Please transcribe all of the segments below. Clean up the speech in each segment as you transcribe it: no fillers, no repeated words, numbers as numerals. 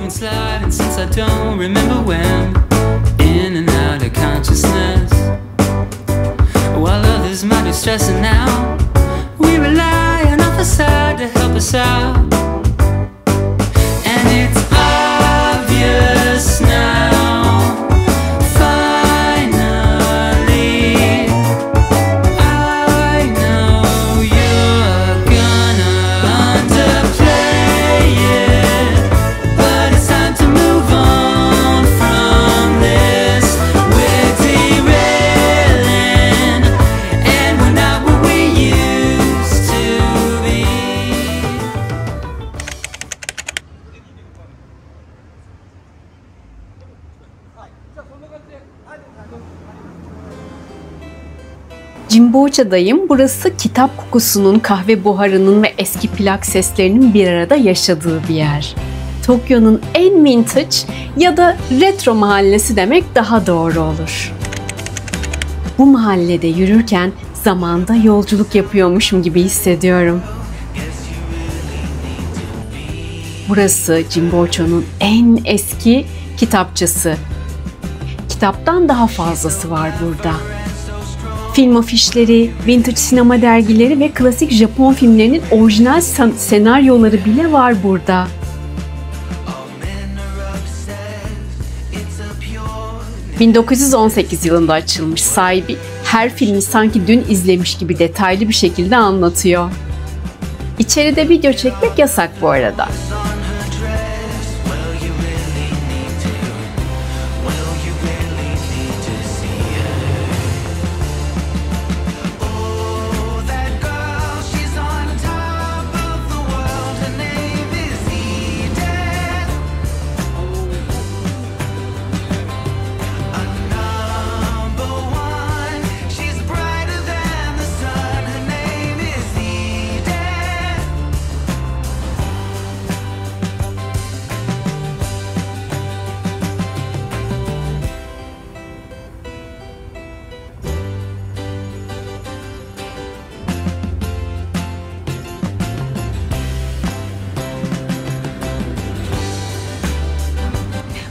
moments sliding since I don't remember when, in and out of consciousness. While others might be stressing now, we rely on our facade to help us out. And it's obvious now, finally, I know you're gonna underplay it, but it's time to move on from this. We're derailing, and we're not what we used to be. Jimbocha'dayım. Burası kitap kokusunun, kahve buharının ve eski plak seslerinin bir arada yaşadığı bir yer. Tokyo'nun en vintage ya da retro mahallesi demek daha doğru olur. Bu mahallede yürürken zamanda yolculuk yapıyormuşum gibi hissediyorum. Burası Jimbocha'nın en eski kitapçısı. Kitaptan daha fazlası var burada. Film afişleri, vintage sinema dergileri ve klasik Japon filmlerinin orijinal senaryoları bile var burada. ...1918 yılında açılmış, sahibi her filmi sanki dün izlemiş gibi detaylı bir şekilde anlatıyor. İçeride video çekmek yasak bu arada.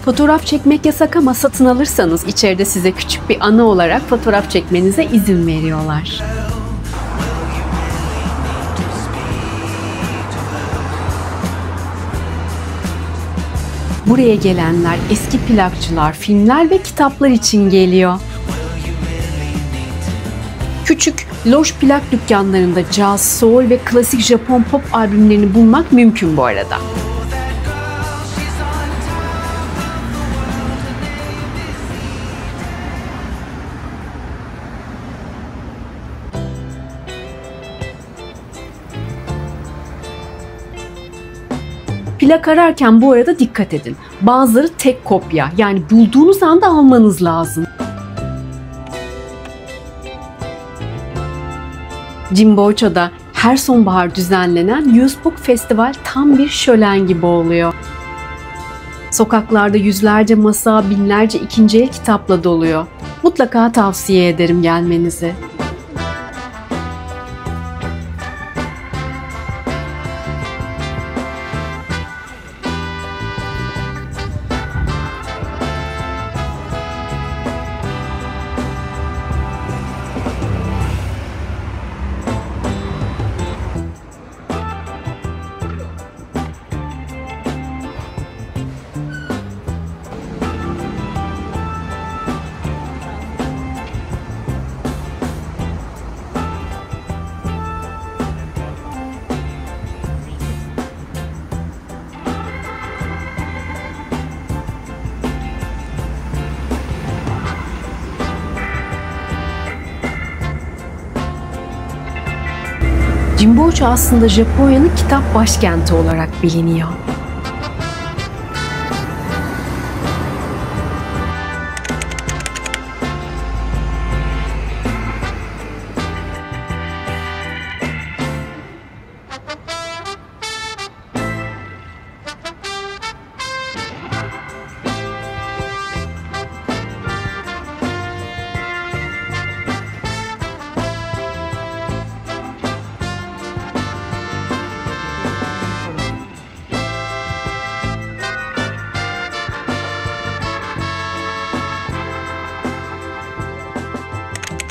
Fotoğraf çekmek yasak ama satın alırsanız içeride size küçük bir anı olarak fotoğraf çekmenize izin veriyorlar. Buraya gelenler eski plakçılar, filmler ve kitaplar için geliyor. Küçük, loş plak dükkanlarında caz, soul ve klasik Japon pop albümlerini bulmak mümkün bu arada. Plak ararken bu arada dikkat edin. Bazıları tek kopya, yani bulduğunuz anda almanız lazım. Jimbocha'da her sonbahar düzenlenen Usebook Festival tam bir şölen gibi oluyor. Sokaklarda yüzlerce masa, binlerce ikinci el kitapla doluyor. Mutlaka tavsiye ederim gelmenizi. Jimbocha aslında Japonya'nın kitap başkenti olarak biliniyor.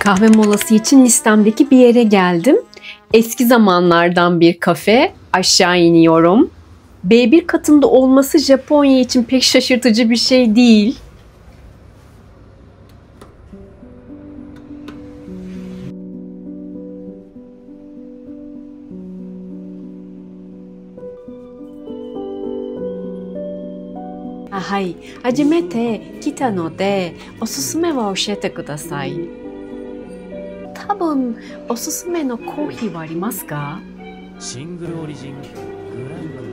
Kahve molası için listemdeki bir yere geldim. Eski zamanlardan bir kafe. Aşağı iniyorum. B1 katında olması Japonya için pek şaşırtıcı bir şey değil. Hai, hajimete kita no de osusume wa oshiete kudasai. Tabun osusume no kohi wa arimasu ka? シングルオリジングランド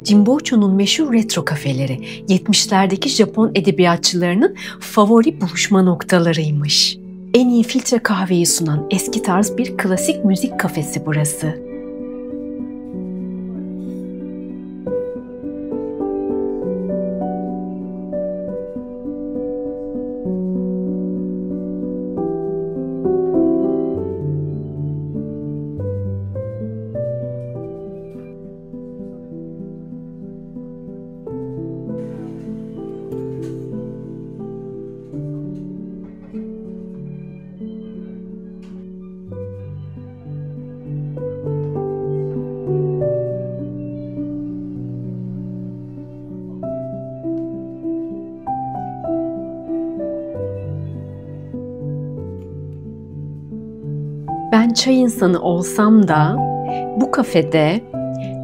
Jimbocho'nun meşhur retro kafeleri 70'lerdeki Japon edebiyatçılarının favori buluşma noktalarıymış. En iyi filtre kahveyi sunan eski tarz bir klasik müzik kafesi burası. Ben çay insanı olsam da bu kafede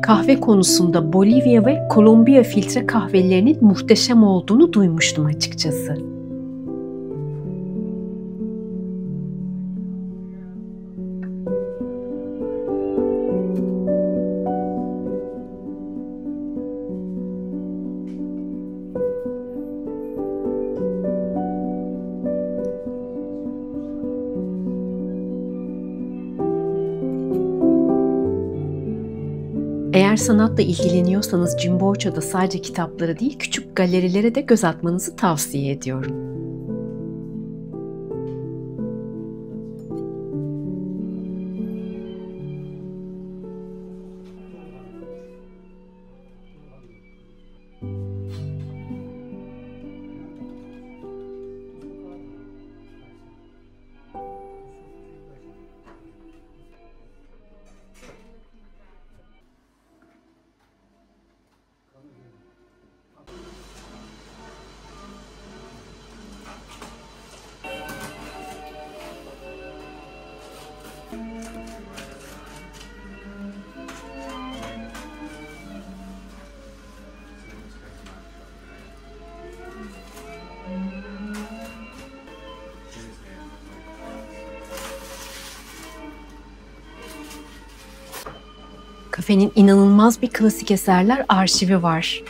kahve konusunda Bolivya ve Kolombiya filtre kahvelerinin muhteşem olduğunu duymuştum açıkçası. Eğer sanatla ilgileniyorsanız Jimbocho'da sadece kitaplara değil küçük galerilere de göz atmanızı tavsiye ediyorum. Kafenin inanılmaz bir klasik eserler arşivi var.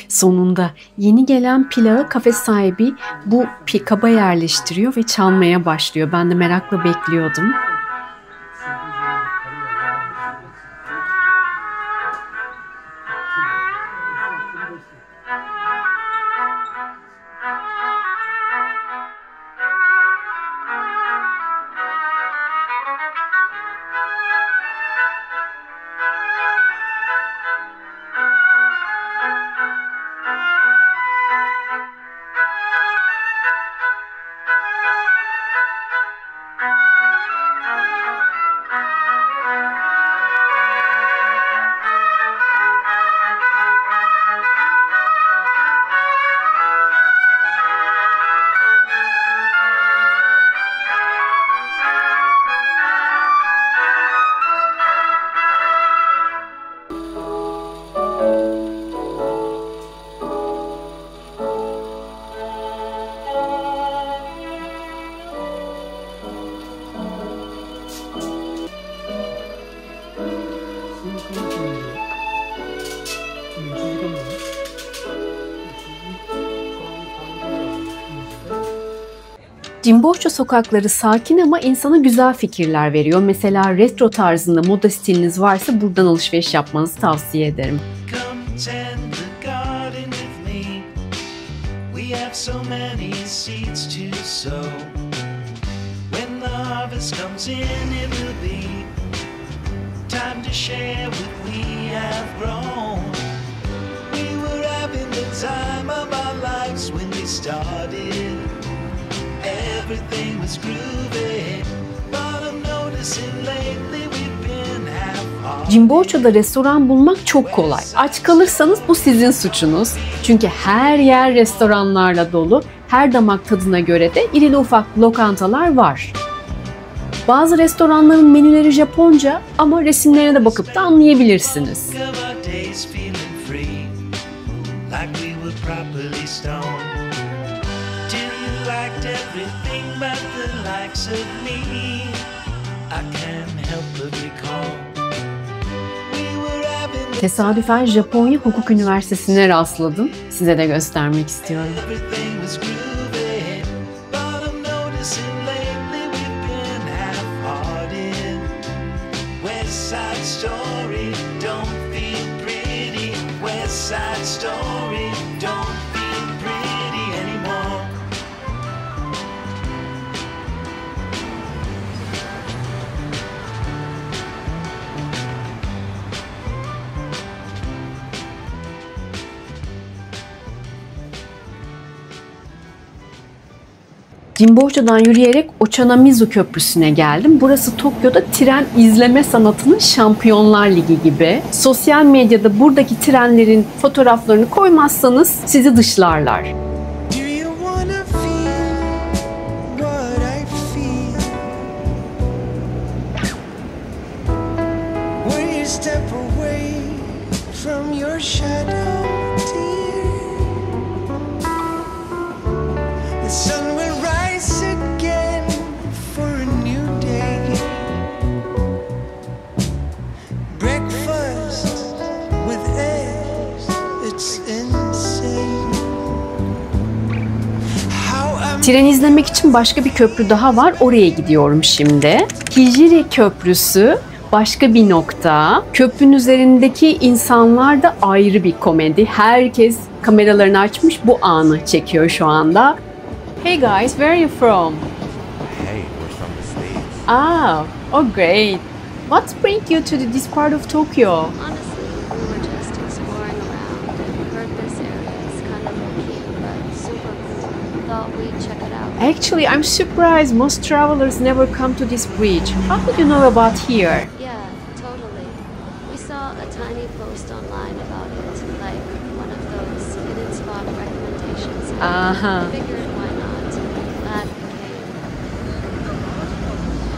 Sonunda yeni gelen plağı kafe sahibi bu pikaba yerleştiriyor ve çalmaya başlıyor. Ben de merakla bekliyordum. Jimbocho sokakları sakin ama insana güzel fikirler veriyor. Mesela retro tarzında moda stiliniz varsa buradan alışveriş yapmanızı tavsiye ederim. Come tend the garden with me. We have have so many seeds to sow. When the harvest comes in, it will be time to share what we have grown. We were having the time of our lives when we started. Everything was groovy, but I'm noticing lately we've been half-hearted. Jimbocho'da restoran bulmak çok kolay. Aç kalırsanız bu sizin suçunuz. Çünkü her yer restoranlarla dolu. Her damak tadına göre de irili ufak lokantalar var. Bazı restoranların menüleri Japonca ama resimlerine de bakıp da anlayabilirsiniz. Tesadüfen Japonya Hukuk Üniversitesi'ne rastladım. Size de göstermek istiyorum. Jimbocho'dan yürüyerek Ochanamizu Köprüsü'ne geldim. Burası Tokyo'da tren izleme sanatının Şampiyonlar Ligi gibi. Sosyal medyada buradaki trenlerin fotoğraflarını koymazsanız sizi dışlarlar. Tren izlemek için başka bir köprü daha var. Oraya gidiyorum şimdi. Hijiri Köprüsü başka bir nokta. Köprünün üzerindeki insanlar da ayrı bir komedi. Herkes kameralarını açmış bu anı çekiyor şu anda. Hey guys, where are you from? Hey, we're from the States. Ah, oh great. What brings you to this part of Tokyo? Honestly, we were just exploring around and heard this area is kind of cute but super cool. Thought we'd check it out. Actually, I'm surprised most travelers never come to this bridge. How did you know about here? Yeah, totally. We saw a tiny post online about it, like one of those hidden spot recommendations. Uh-huh. Figured why not. Glad we came.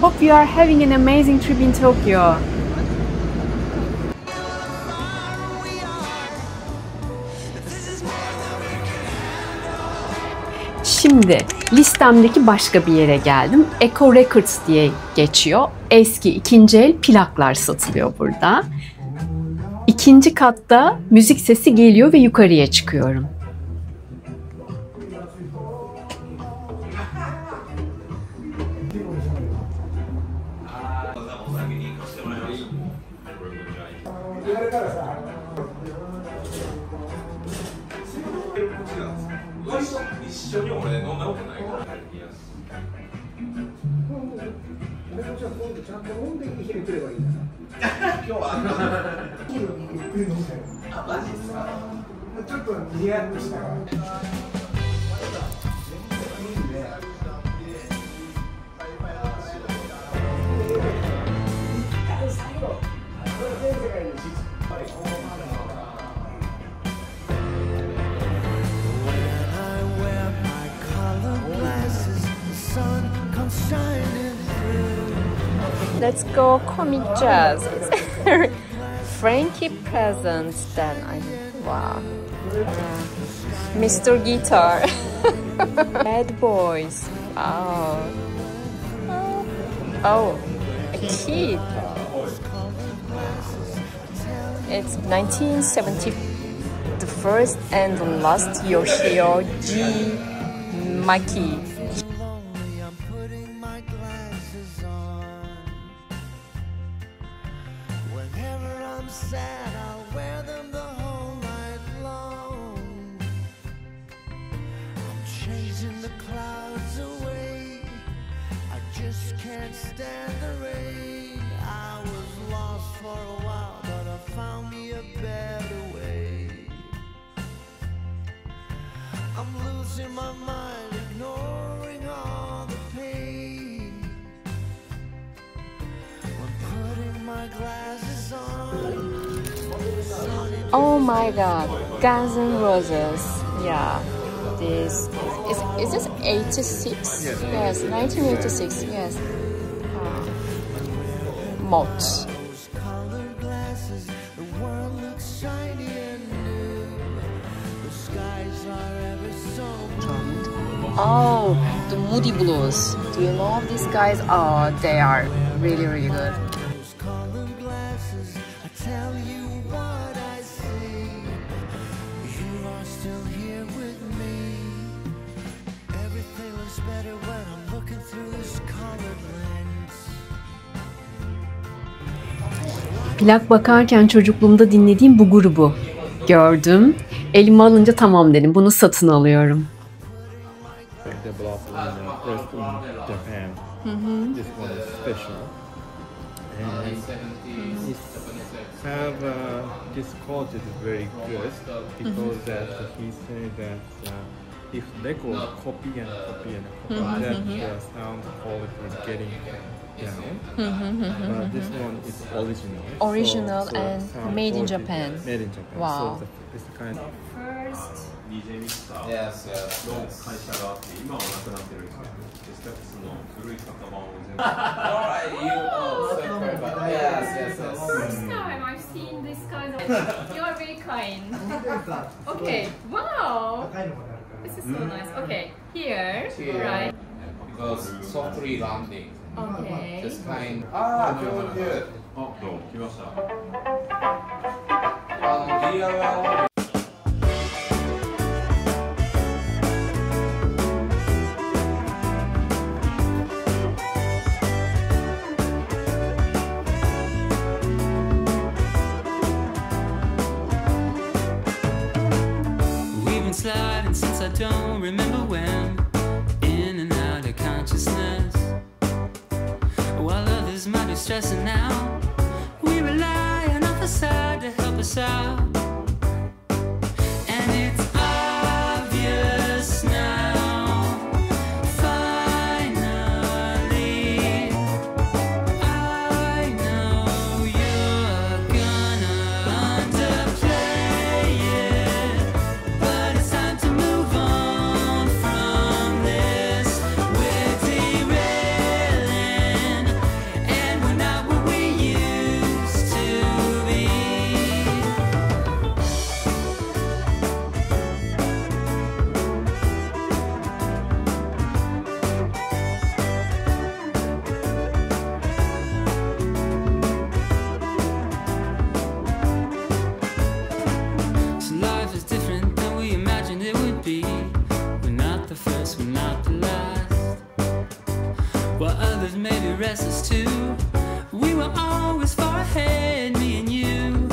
Hope you are having an amazing trip in Tokyo. Şimdi listemdeki başka bir yere geldim. Echo Records diye geçiyor. Eski ikinci el plaklar satılıyor burada. İkinci katta müzik sesi geliyor ve yukarıya çıkıyorum. Let's go comic jazz. Frankie Presents. Then wow. Mr. Guitar. Bad Boys. Wow. Oh, a kid. It's 1970. The first and the last Yoshio G. Maki. Sad, I'll wear them the whole night long. I'm the rain. I was lost for a while, but I found me a better way. I'm losing my mind, ignoring all the pain. I'm putting my glasses on. Oh my God, Guns N' Roses. Yeah, this is this 86? Yes, 1986. Yes. Mott. Colored glasses, the world looks shiny and new. The skies are ever so blue. Oh, the Moody Blues. Do you know of these guys? Oh, they are really, really good. Those colored glasses, I tell you what I see. You are still here with me. Everything looks better when I'm looking through this colored lens. Plak bakarken çocukluğumda dinlediğim bu grubu gördüm. Elime alınca tamam dedim. Bunu satın alıyorum. Developed first in Japan. This one is special. And it's have this quality is very good because that he said that if record copy and that the sound quality is getting down. This one is original. Original So and sound made in quality- Japan. Made in Japan. Wow. So it's kind of DJ ミキサーの会社があって今はなくなってるんですけど、ステップスの古い型番を全部 Alright, you oh, sorry, but yes. First time I've seen this kind of. You are very kind. Okay. Wow. This is so nice. Okay. Here. Right. because softly landing. Okay. Just kind. Ah, good. あ、どうも来ました。 DIY. We've been sliding since I don't remember when, in and out of consciousness. While others might be stressing now, we rely on our facade to help us out. And it's obvious now, finally, I know you're gonna underplay it, but it's time to move on from this. We're derailing, and we're not what we used to be. So life is different than we imagined it would be. We're not the first, we're not the last. While others may be restless too, we were always far ahead, me and you.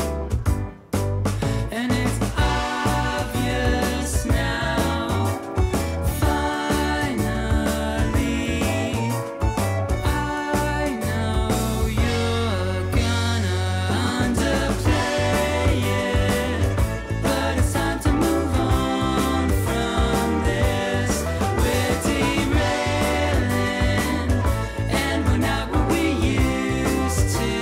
And it's obvious now, finally, I know you're gonna underplay it, but it's time to move on from this. We're derailing, and we're not what we used to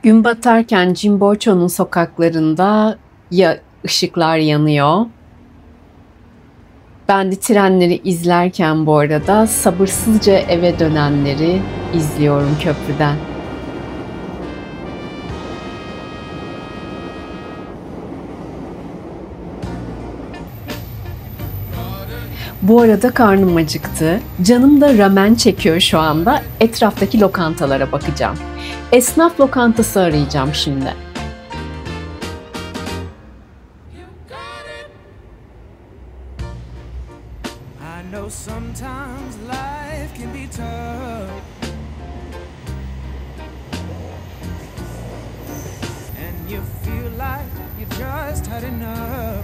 Gün batarken Jimbocho'nun sokaklarında ya ışıklar yanıyor. Ben de trenleri izlerken bu arada sabırsızca eve dönenleri izliyorum köprüden. Bu arada karnım acıktı. Canım da ramen çekiyor şu anda. Etraftaki lokantalara bakacağım. Esnaf lokantası arayacağım şimdi. I know sometimes life can be tough, and you feel like you just had enough.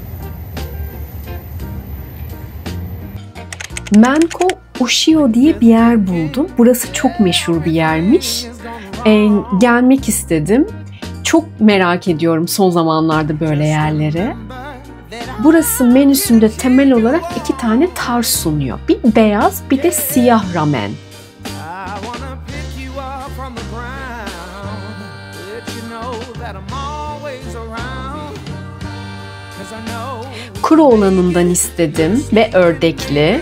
Menko Ushio diye bir yer buldum. Burası çok meşhur bir yermiş. Gelmek istedim. Çok merak ediyorum son zamanlarda böyle yerlere. Burası menüsünde temel olarak 2 tane tarz sunuyor. Bir beyaz, bir de siyah ramen. Kuru olanından istedim ve ördekli.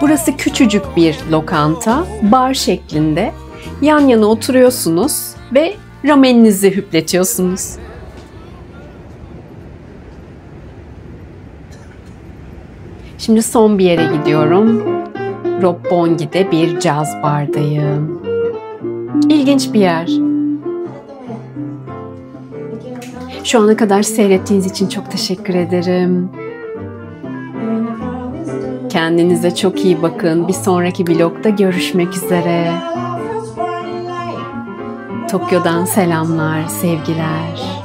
Burası küçücük bir lokanta, bar şeklinde. Yan yana oturuyorsunuz ve rameninizi hüpletiyorsunuz. Şimdi son bir yere gidiyorum. Roppongi'de bir caz bardayım. İlginç bir yer. Şu ana kadar seyrettiğiniz için çok teşekkür ederim. Kendinize çok iyi bakın. Bir sonraki vlogda görüşmek üzere. Tokyo'dan selamlar, sevgiler.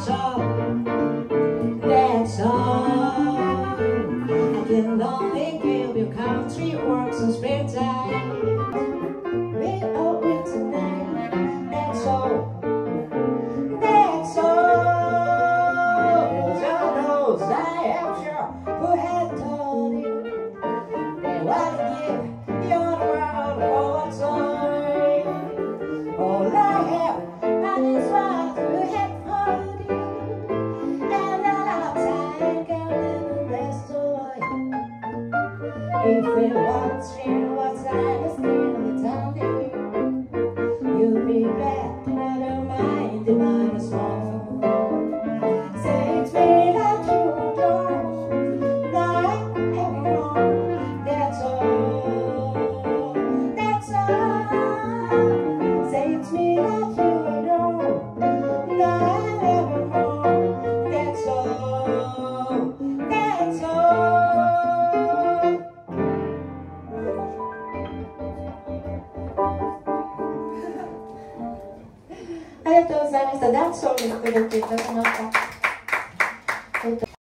If it was real, what's understanding the time you'll be back, never mind the minus one. Say it's me that you adore, not everyone, that's all, that's all. Say it's me that you adore, not everyone, that's all, that's all. ありがとうございました。ダンスを見てくれていただきました。